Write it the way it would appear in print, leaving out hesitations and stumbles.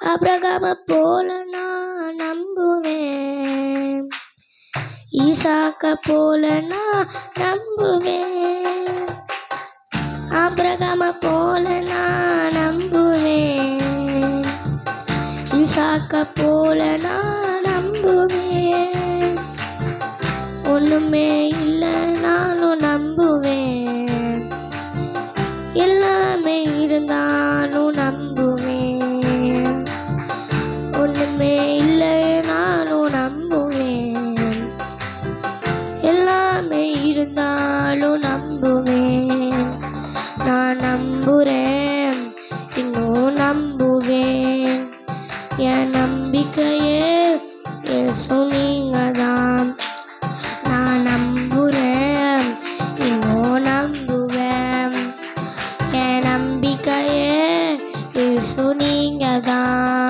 ஆபிரகாம போல நான் நம்புவேன். ஈசாக்க போல நான் நம்புவேன். ஆபிரகாம போல நான் நம்புவேன். ஈசாக்க போல நான் நம்புவேன். ஒண்ணுமே இல்லை நானும் நம்புவேன். எல்லாமே இருந்தாலும் நம்புவேன். ஒண்ணுமே இல்லை நானும் நம்புவேன். எல்லாமே இருந்தாலும் நம்புவேன். நான் நம்புறேன், இன்னும் நம்புவேன். என் நம்பிக்கையே இயேசு நீங்கதான். நான் நம்புறேன், இன்னும் நம்புவேன். என் நம்பிக்கையே இயேசு நீங்கதான்.